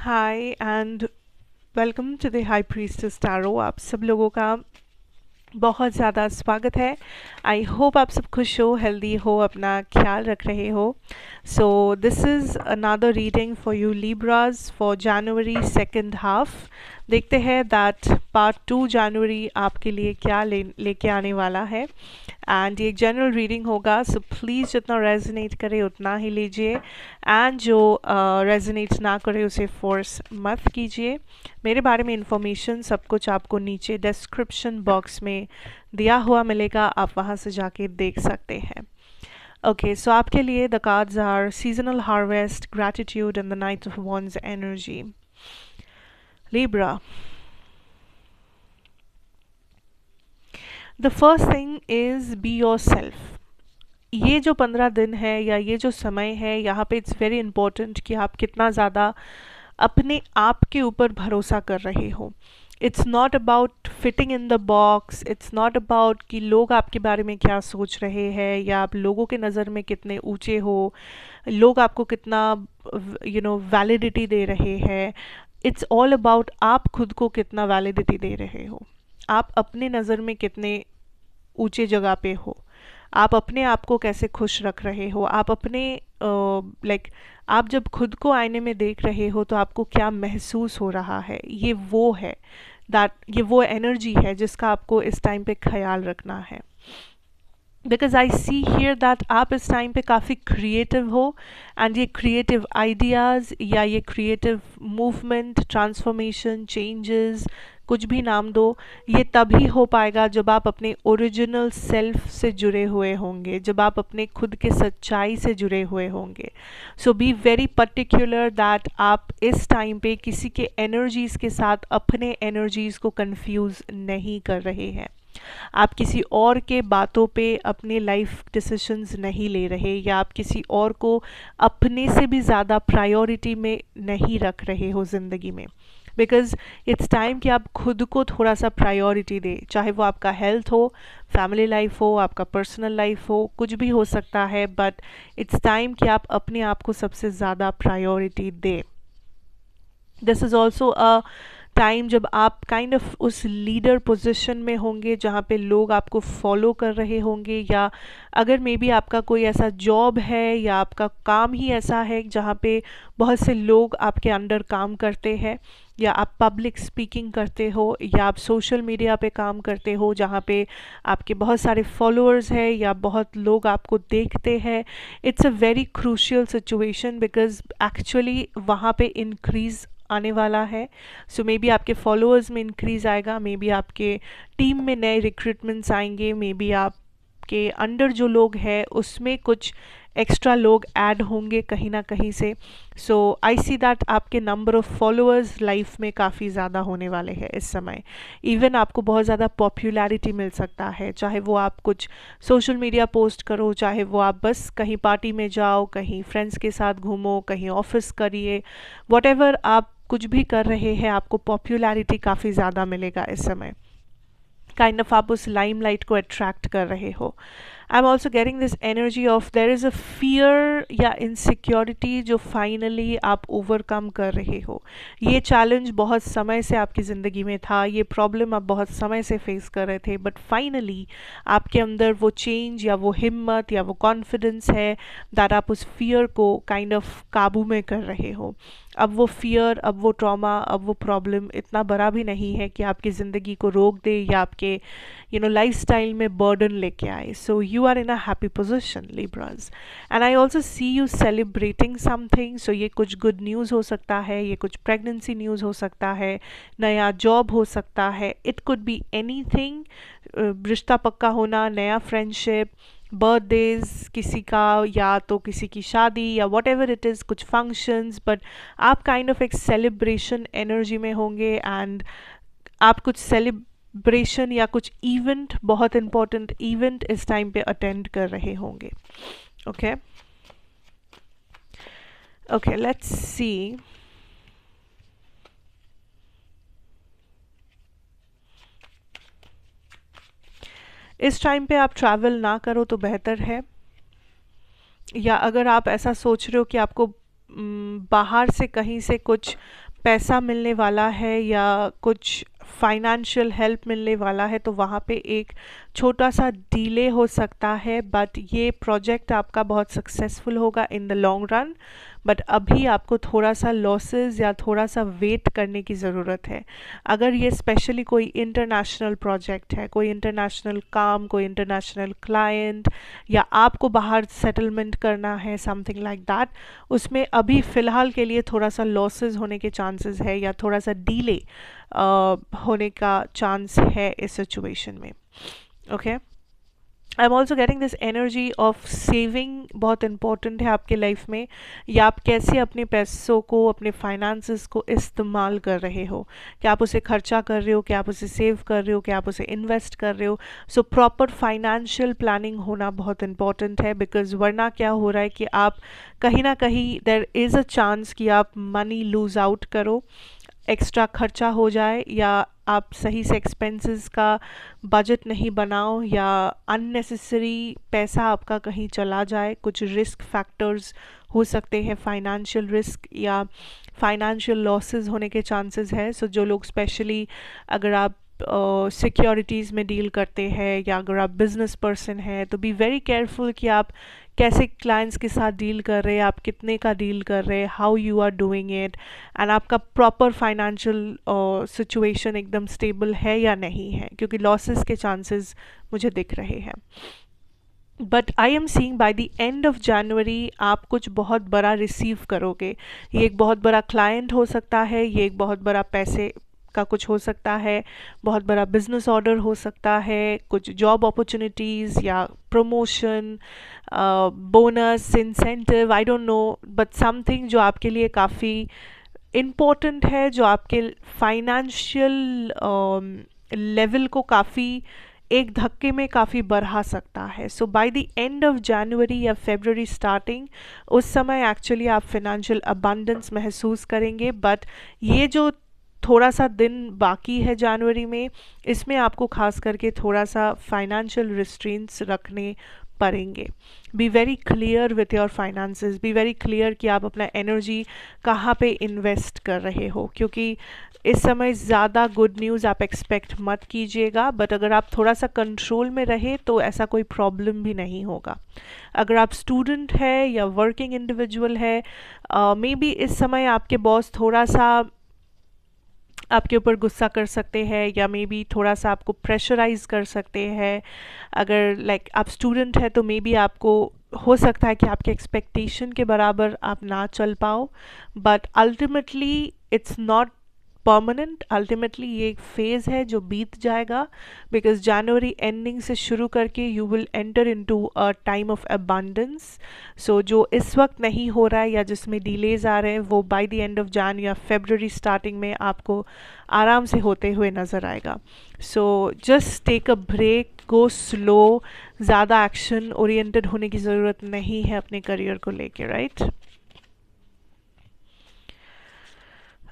Hi and welcome to the high priestess tarot. आप सब लोगों का बहुत ज़्यादा स्वागत है। आई होप आप सब खुश हो, हेल्दी हो, अपना ख्याल रख रहे हो। So this is another reading for you लिब्राज for January second half. देखते हैं दैट पार्ट 2 जनवरी आपके लिए क्या लेके आने वाला है। एंड ये एक जनरल रीडिंग होगा, सो प्लीज़ जितना रेजोनेट करे उतना ही लीजिए, एंड जो रेजोनेट ना करे उसे फोर्स मत कीजिए। मेरे बारे में इंफॉर्मेशन सब कुछ आपको नीचे डिस्क्रिप्शन बॉक्स में दिया हुआ मिलेगा, आप वहाँ से जाके देख सकते हैं। ओके, सो आपके लिए the cards are seasonal harvest, gratitude and the knight of wands energy. Libra, the first thing is be yourself. ये जो 15 दिन है या ये जो समय है, यहाँ पे इट्स वेरी इंपॉर्टेंट कि आप कितना ज़्यादा अपने आप के ऊपर भरोसा कर रहे हो। It's not about fitting in the box, it's not about कि लोग आपके बारे में क्या सोच रहे हैं या आप लोगों के नज़र में कितने ऊंचे हो, लोग आपको कितना वैलिडिटी दे रहे हैं। इट्स ऑल अबाउट आप खुद को कितना वैलिडिटी दे रहे हो, आप अपने नज़र में कितने ऊंचे जगह पे हो, आप अपने आप को कैसे खुश रख रहे हो, आप अपने आप जब खुद को आईने में देख रहे हो तो आपको क्या महसूस हो रहा है। ये वो एनर्जी है जिसका आपको इस टाइम पे ख्याल रखना है। Because I see here that आप इस टाइम पे काफ़ी क्रिएटिव हो, एंड ये क्रिएटिव आइडियाज़ या ये क्रिएटिव मूवमेंट, ट्रांसफॉर्मेशन, चेंजेस, कुछ भी नाम दो, ये तभी हो पाएगा जब आप अपने ओरिजिनल सेल्फ से जुड़े हुए होंगे, जब आप अपने खुद के सच्चाई से जुड़े हुए होंगे। सो बी वेरी पर्टिकुलर दैट आप इस टाइम पे किसी के एनर्जीज़ के साथ अपने एनर्जीज़ को कंफ्यूज नहीं कर रहे हैं। आप किसी और के बातों पे अपने लाइफ डिसीजंस नहीं ले रहे, या आप किसी और को अपने से भी ज़्यादा प्रायोरिटी में नहीं रख रहे हो ज़िंदगी में। बिकॉज इट्स टाइम कि आप खुद को थोड़ा सा प्रायोरिटी दे, चाहे वो आपका हेल्थ हो, फैमिली लाइफ हो, आपका पर्सनल लाइफ हो, कुछ भी हो सकता है, बट इट्स टाइम कि आप अपने आप को सबसे ज़्यादा priority they. This is also a time जब आप काइंड ऑफ उस लीडर पोजीशन में होंगे जहाँ पे लोग आपको फॉलो कर रहे होंगे, या अगर मे बी आपका कोई ऐसा जॉब है या आपका काम ही ऐसा है जहाँ पे बहुत से लोग आपके अंडर काम करते हैं, या आप पब्लिक स्पीकिंग करते हो, या आप सोशल मीडिया पे काम करते हो जहाँ पे आपके बहुत सारे फॉलोअर्स हैं या बहुत लोग आपको देखते हैं। It's a very crucial situation, because actually वहाँ पे इंक्रीज़ आने वाला है। सो मे बी आपके फॉलोअर्स में इंक्रीज आएगा, मे बी आपके टीम में नए रिक्रूटमेंट्स आएंगे, मे बी आपके अंडर जो लोग हैं उसमें कुछ एक्स्ट्रा लोग ऐड होंगे कहीं ना कहीं से। सो आई सी दैट आपके नंबर ऑफ़ फॉलोअर्स लाइफ में काफ़ी ज़्यादा होने वाले हैं इस समय। इवन आपको बहुत ज़्यादा पॉपुलैरिटी मिल सकता है, चाहे वो आप कुछ सोशल मीडिया पोस्ट करो, चाहे वो आप बस कहीं पार्टी में जाओ, कहीं फ्रेंड्स के साथ घूमो, कहीं ऑफिस करिए, वॉटेवर आप कुछ भी कर रहे हैं, आपको पॉपुलैरिटी काफ़ी ज़्यादा मिलेगा इस समय। काइंड ऑफ आप उस लाइमलाइट को अट्रैक्ट कर रहे हो। I am also getting this energy of their is a fear या इनसिक्योरिटी जो फाइनली आप ओवरकम कर रहे हो। ये चैलेंज बहुत समय से आपकी ज़िंदगी में था, ये प्रॉब्लम आप बहुत समय से फेस कर रहे थे, बट फाइनली आपके अंदर वो चेंज या वो हिम्मत या वो कॉन्फिडेंस है दैट आप उस फियर को काइंड ऑफ काबू में कर रहे हो। अब वो फियर, अब वो ट्रॉमा, अब वो प्रॉब्लम इतना बड़ा भी नहीं है कि आपकी ज़िंदगी को रोक दे या आपके लाइफस्टाइल में बर्डन लेके आए। So you are in a happy position Libras, and I also see you celebrating something. So ये कुछ गुड न्यूज़ हो सकता है, ये कुछ प्रेगनेंसी न्यूज़ हो सकता है, नया जॉब हो सकता है, it could be any thing, रिश्ता पक्का होना, नया फ्रेंडशिप, बर्थडेज किसी का, या तो किसी की शादी, या वॉट एवर इट इज़, कुछ फंक्शंस, बट आप काइंड ऑफ एक सेलिब्रेशन एनर्जी में होंगे, एंड आप कुछ सेलिब्रेशन या कुछ इवेंट, बहुत इंपॉर्टेंट इवेंट इस टाइम पे अटेंड कर रहे होंगे। Okay okay, let's see. इस टाइम पे आप ट्रैवल ना करो तो बेहतर है, या अगर आप ऐसा सोच रहे हो कि आपको बाहर से कहीं से कुछ पैसा मिलने वाला है या कुछ फाइनेंशियल हेल्प मिलने वाला है, तो वहाँ पे एक छोटा सा डिले हो सकता है, बट ये प्रोजेक्ट आपका बहुत सक्सेसफुल होगा in the long run. But अभी आपको थोड़ा सा लॉसेस या थोड़ा सा वेट करने की ज़रूरत है। अगर ये स्पेशली कोई इंटरनेशनल प्रोजेक्ट है, कोई इंटरनेशनल काम, कोई इंटरनेशनल क्लाइंट, या आपको बाहर सेटलमेंट करना है, समथिंग लाइक दैट, उसमें अभी फ़िलहाल के लिए थोड़ा सा लॉसेस होने के चांसेस है या थोड़ा सा डिले होने का चांस है इस सिचुएशन में। Okay, I am also getting this energy of saving बहुत इंपॉर्टेंट है आपके लाइफ में, या आप कैसे अपने पैसों को, अपने फाइनेंसेस को इस्तेमाल कर रहे हो, कि आप उसे खर्चा कर रहे हो, कि आप उसे सेव कर रहे हो, कि आप उसे इन्वेस्ट कर रहे हो। सो प्रॉपर फाइनेंशियल प्लानिंग होना बहुत इंपॉर्टेंट है, बिकॉज वरना क्या हो रहा है कि आप कहीं ना कहीं देयर इज़ अ चांस कि आप मनी लूज आउट करो, एक्स्ट्रा खर्चा हो जाए, या आप सही से एक्सपेंसेस का बजट नहीं बनाओ, या अननेसेसरी पैसा आपका कहीं चला जाए। कुछ रिस्क फैक्टर्स हो सकते हैं, फाइनेंशियल रिस्क या फाइनेंशियल लॉसेस होने के चांसेस है। सो जो लोग स्पेशली अगर आप सिक्योरिटीज़ में डील करते हैं, या अगर आप बिजनेस पर्सन हैं, तो बी वेरी केयरफुल कि आप कैसे क्लाइंट्स के साथ डील कर रहे हैं, आप कितने का डील कर रहे हैं, how you are doing it, and आपका प्रॉपर फाइनेंशियल सिचुएशन एकदम स्टेबल है या नहीं है, क्योंकि लॉसेस के चांसेस मुझे दिख रहे हैं। But I am seeing bye the end of जनवरी आप कुछ बहुत बड़ा रिसीव करोगे। ये एक बहुत बड़ा क्लाइंट हो सकता है, ये एक बहुत बड़ा पैसे का कुछ हो सकता है, बहुत बड़ा बिजनेस ऑर्डर हो सकता है, कुछ जॉब अपॉर्चुनिटीज़ या promotion, bonus, incentive, I don't know, but something जो आपके लिए काफ़ी इम्पोर्टेंट है, जो आपके फाइनेंशियल लेवल को काफ़ी एक धक्के में काफ़ी बढ़ा सकता है। So by the end of January या फरवरी स्टार्टिंग, उस समय एक्चुअली आप फाइनेंशियल अबंडेंस महसूस करेंगे। बट ये जो थोड़ा सा दिन बाकी है जनवरी में, इसमें आपको खास करके थोड़ा सा फाइनेंशियल रिस्ट्रेंट्स रखने पड़ेंगे। Be very clear with your finances, be very clear कि आप अपना एनर्जी कहाँ पे इन्वेस्ट कर रहे हो, क्योंकि इस समय ज़्यादा गुड न्यूज़ आप एक्सपेक्ट मत कीजिएगा। बट अगर आप थोड़ा सा कंट्रोल में रहे तो ऐसा कोई प्रॉब्लम भी नहीं होगा। अगर आप स्टूडेंट है या वर्किंग इंडिविजुअल है, मे बी इस समय आपके बॉस थोड़ा सा आपके ऊपर गुस्सा कर सकते हैं, या मे बी थोड़ा सा आपको प्रेशराइज कर सकते हैं। अगर लाइक आप स्टूडेंट है तो मे बी आपको हो सकता है कि आपके एक्सपेक्टेशन के बराबर आप ना चल पाओ, but ultimately it's not permanent. Ultimately ये एक फेज़ है जो बीत जाएगा, बिकॉज जनवरी एंडिंग से शुरू करके you will enter into a time of abundance. So जो इस वक्त नहीं हो रहा है या जिसमें डिलेज आ रहे हैं, वो बाय द एंड ऑफ जन या फरवरी स्टार्टिंग में आपको आराम से होते हुए नज़र आएगा। So just take a break, go slow, ज़्यादा एक्शन ओरिएंटेड होने की ज़रूरत नहीं है अपने करियर को लेके, राइट?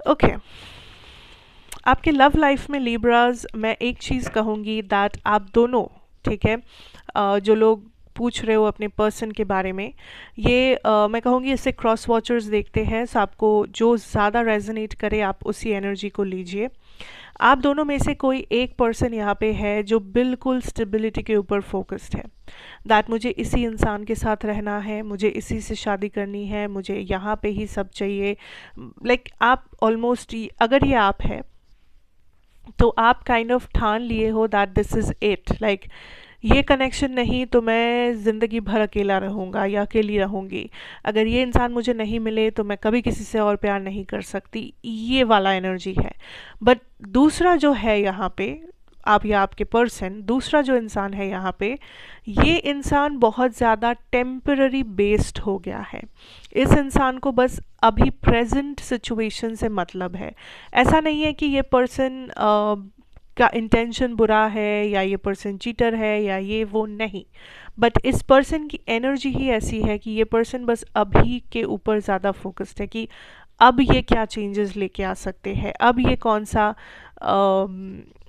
ओके, आपके लव लाइफ में लिब्राज, मैं एक चीज़ कहूँगी दैट आप दोनों, ठीक है, जो लोग पूछ रहे हो अपने पर्सन के बारे में, ये मैं कहूँगी इससे क्रॉस वॉचर्स देखते हैं। सो आपको जो ज़्यादा रेजोनेट करे आप उसी एनर्जी को लीजिए। आप दोनों में से कोई एक पर्सन यहाँ पे है जो बिल्कुल स्टेबिलिटी के ऊपर फोकस्ड है, दैट मुझे इसी इंसान के साथ रहना है, मुझे इसी से शादी करनी है, मुझे यहाँ पे ही सब चाहिए। लाइक आप ऑलमोस्ट, अगर ये आप है तो आप काइंड ऑफ ठान लिए हो that this is it, like ये कनेक्शन नहीं तो मैं ज़िंदगी भर अकेला रहूँगा या अकेली रहूँगी, अगर ये इंसान मुझे नहीं मिले तो मैं कभी किसी से और प्यार नहीं कर सकती, ये वाला एनर्जी है। बट दूसरा जो है यहाँ पे, आप या आपके पर्सन, दूसरा जो इंसान है यहाँ पे, ये इंसान बहुत ज़्यादा टेम्पररी बेस्ड हो गया है। इस इंसान को बस अभी प्रेजेंट सिचुएशन से मतलब है। ऐसा नहीं है कि ये पर्सन का इंटेंशन बुरा है या ये पर्सन चीटर है या ये वो, नहीं, बट इस पर्सन की एनर्जी ही ऐसी है कि ये पर्सन बस अभी के ऊपर ज़्यादा फोकस्ड है कि अब ये क्या चेंजेस लेके आ सकते हैं, अब ये कौन सा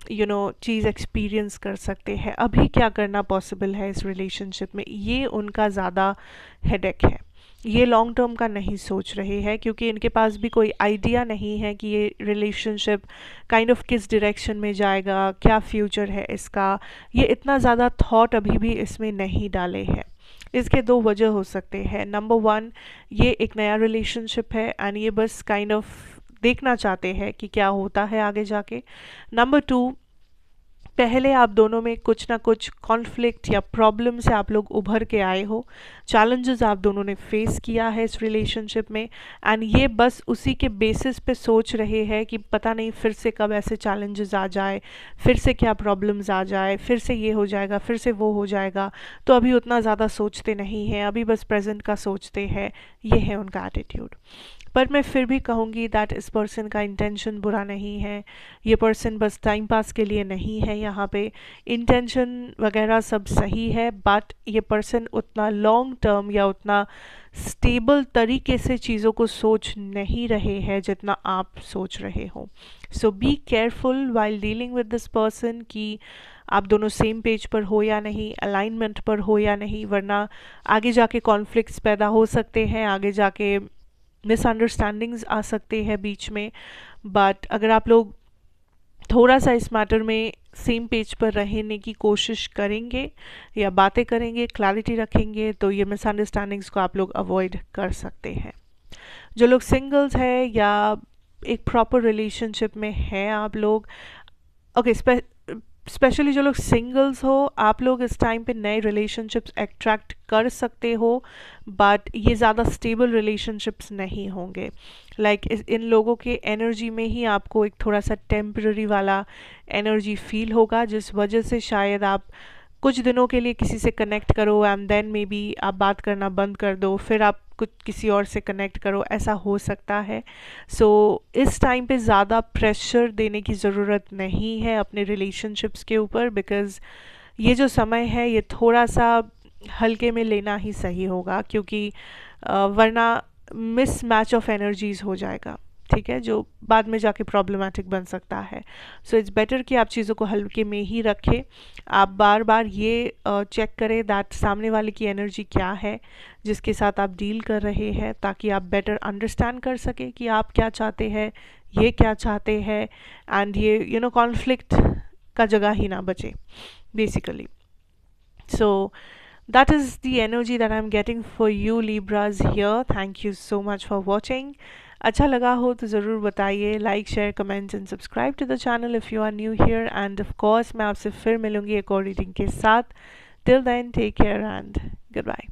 चीज़ एक्सपीरियंस कर सकते हैं, अभी क्या करना पॉसिबल है इस रिलेशनशिप में, ये उनका ज़्यादा हेडेक है। ये लॉन्ग टर्म का नहीं सोच रहे हैं, क्योंकि इनके पास भी कोई आइडिया नहीं है कि ये रिलेशनशिप काइंड ऑफ किस डायरेक्शन में जाएगा, क्या फ्यूचर है इसका। ये इतना ज़्यादा थॉट अभी भी इसमें नहीं डाले हैं। इसके दो वजह हो सकते हैं। नंबर वन, ये एक नया रिलेशनशिप है एंड ये बस काइंड ऑफ देखना चाहते हैं कि क्या होता है आगे जाके। नंबर टू, पहले आप दोनों में कुछ ना कुछ कॉन्फ्लिक्ट या प्रॉब्लम से आप लोग उभर के आए हो, चैलेंजेस आप दोनों ने फेस किया है इस रिलेशनशिप में, एंड ये बस उसी के बेसिस पे सोच रहे हैं कि पता नहीं फिर से कब ऐसे चैलेंजेस आ जाए, फिर से क्या प्रॉब्लम्स आ जाए, फिर से ये हो जाएगा, फिर से वो हो जाएगा। तो अभी उतना ज़्यादा सोचते नहीं हैं, अभी बस प्रेजेंट का सोचते हैं। ये है उनका एटीट्यूड। पर मैं फिर भी कहूँगी दैट इस पर्सन का इंटेंशन बुरा नहीं है। ये पर्सन बस टाइम पास के लिए नहीं है यहाँ पे। इंटेंशन वगैरह सब सही है, बट ये पर्सन उतना लॉन्ग टर्म या उतना स्टेबल तरीके से चीज़ों को सोच नहीं रहे हैं जितना आप सोच रहे हो। So be careful while dealing with this person कि आप दोनों सेम पेज पर हो या नहीं, अलाइनमेंट पर हो या नहीं, वरना आगे जाके कॉन्फ्लिक्ट्स पैदा हो सकते हैं, आगे जाके मिसअंडरस्टैंडिंग्स आ सकते हैं बीच में। बट अगर आप लोग थोड़ा सा इस मैटर में सेम पेज पर रहने की कोशिश करेंगे या बातें करेंगे, क्लैरिटी रखेंगे, तो ये मिसअंडरस्टैंडिंग्स को आप लोग अवॉइड कर सकते हैं। जो लोग सिंगल्स हैं या एक प्रॉपर रिलेशनशिप में हैं आप लोग, ओके, स्पेशली जो लोग सिंगल्स हो, आप लोग इस टाइम पे नए रिलेशनशिप्स अट्रैक्ट कर सकते हो, बट ये ज़्यादा स्टेबल रिलेशनशिप्स नहीं होंगे। इन लोगों के एनर्जी में ही आपको एक थोड़ा सा टेम्पररी वाला एनर्जी फील होगा, जिस वजह से शायद आप कुछ दिनों के लिए किसी से कनेक्ट करो एंड देन मे बी आप बात करना बंद कर दो, फिर आप कुछ किसी और से कनेक्ट करो, ऐसा हो सकता है। सो इस टाइम पे ज़्यादा प्रेशर देने की ज़रूरत नहीं है अपने रिलेशनशिप्स के ऊपर, बिकॉज़ ये जो समय है ये थोड़ा सा हल्के में लेना ही सही होगा, क्योंकि वरना मिस मैच ऑफ एनर्जीज हो जाएगा, ठीक है, जो बाद में जाके प्रॉब्लमेटिक बन सकता है। सो इट्स बेटर कि आप चीज़ों को हल्के में ही रखें। आप बार बार ये चेक करें दैट सामने वाले की एनर्जी क्या है जिसके साथ आप डील कर रहे हैं, ताकि आप बेटर अंडरस्टैंड कर सकें कि आप क्या चाहते हैं, ये क्या चाहते हैं, एंड ये कॉन्फ्लिक्ट का जगह ही ना बचे basically. So that is the energy that I'm getting for you Libras here. Thank you so much for watching. अच्छा लगा हो तो ज़रूर बताइए, like share comments and subscribe to the channel if you are new here, and of course मैं आपसे फिर मिलूंगी एक और रीडिंग के साथ। Till then take care and good bye.